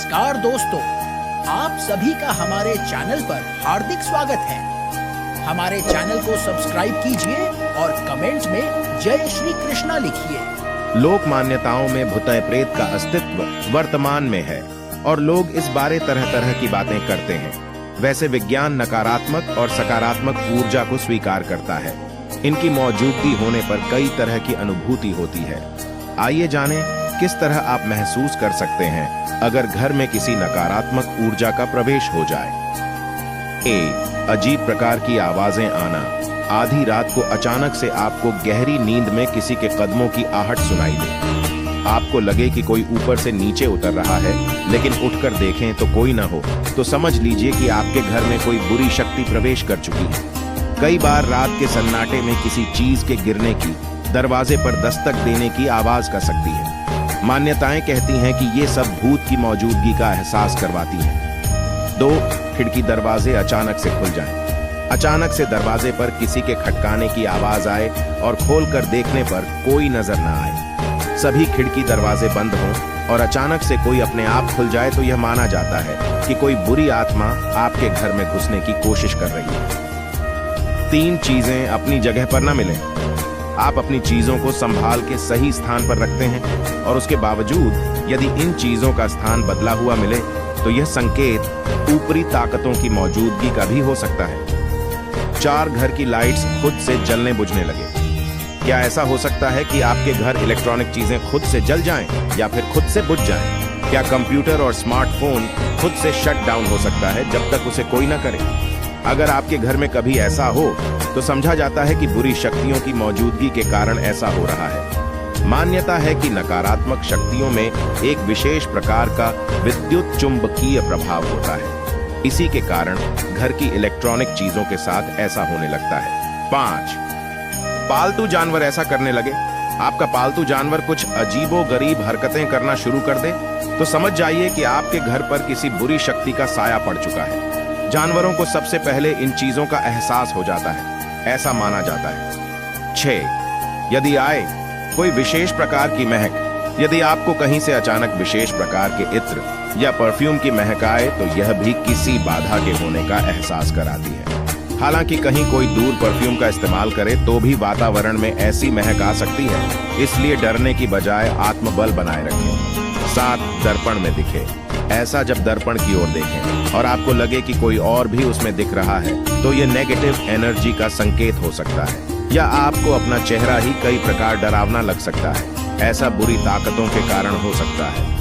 नमस्कार दोस्तों, आप सभी का हमारे चैनल पर हार्दिक स्वागत है। हमारे चैनल को सब्सक्राइब कीजिए और कमेंट में जय श्री कृष्णा लिखिए। लोक मान्यताओं में भूत प्रेत का अस्तित्व वर्तमान में है और लोग इस बारे तरह तरह की बातें करते हैं। वैसे विज्ञान नकारात्मक और सकारात्मक ऊर्जा को स्वीकार करता है। इनकी मौजूदगी होने पर कई तरह की अनुभूति होती है। आइए जानें किस तरह आप महसूस कर सकते हैं अगर घर में किसी नकारात्मक ऊर्जा का प्रवेश हो जाए। अजीब प्रकार की आवाजें आना। आधी रात को अचानक से आपको गहरी नींद में किसी के कदमों की आहट सुनाई दे। आपको लगे कि कोई ऊपर से नीचे उतर रहा है, लेकिन उठकर देखें तो कोई ना हो, तो समझ लीजिए कि आपके घर में कोई बुरी शक्ति प्रवेश कर चुकी है। कई बार रात के सन्नाटे में किसी चीज के गिरने की, दरवाजे पर दस्तक देने की आवाज कर सकती है। मान्यताएं कहती हैं कि ये सब भूत की मौजूदगी का एहसास करवाती हैं। 2. खिड़की दरवाजे अचानक से खुल जाएं। अचानक से दरवाजे पर किसी के खटकाने की आवाज आए और खोलकर देखने पर कोई नजर न आए। सभी खिड़की दरवाजे बंद हों और अचानक से कोई अपने आप खुल जाए तो यह माना जाता है कि कोई बुरी आत्मा आपके घर में घुसने की कोशिश कर रही है। 3 चीजें अपनी जगह पर न मिलें। आप अपनी चीजों को संभाल के सही स्थान पर रखते हैं और उसके बावजूद यदि इन चीजों का स्थान बदला हुआ मिले तो यह संकेत ऊपरी ताकतों की मौजूदगी का भी हो सकता है। 4. घर की लाइट्स खुद से जलने बुझने लगे। क्या ऐसा हो सकता है कि आपके घर इलेक्ट्रॉनिक चीजें खुद से जल जाएं या फिर खुद से बुझ जाएं? क्या कंप्यूटर और स्मार्टफोन खुद से शट डाउन हो सकता है जब तक उसे कोई ना करे? अगर आपके घर में कभी ऐसा हो तो समझा जाता है कि बुरी शक्तियों की मौजूदगी के कारण ऐसा हो रहा है। मान्यता है कि नकारात्मक शक्तियों में एक विशेष प्रकार का विद्युत चुंबकीय प्रभाव होता है। इसी के कारण घर की इलेक्ट्रॉनिक चीजों के साथ ऐसा होने लगता है। 5. पालतू जानवर ऐसा करने लगे। आपका पालतू जानवर कुछ अजीबोगरीब हरकतें करना शुरू कर दे तो समझ जाइए कि आपके घर पर किसी बुरी शक्ति का साया पड़ चुका है। जानवरों को सबसे पहले इन चीजों का एहसास हो जाता है, ऐसा माना जाता है। 6. यदि आए कोई विशेष प्रकार की महक। यदि आपको कहीं से अचानक विशेष प्रकार के इत्र या परफ्यूम की महक आए तो यह भी किसी बाधा के होने का एहसास कराती है। हालांकि कहीं कोई दूर परफ्यूम का इस्तेमाल करे तो भी वातावरण में ऐसी महक आ सकती है, इसलिए डरने की बजाय आत्मबल बनाए रखें। 7. दर्पण में दिखे। ऐसा जब दर्पण की ओर देखें और आपको लगे कि कोई और भी उसमें दिख रहा है तो यह नेगेटिव एनर्जी का संकेत हो सकता है, या आपको अपना चेहरा ही कई प्रकार डरावना लग सकता है। ऐसा बुरी ताकतों के कारण हो सकता है।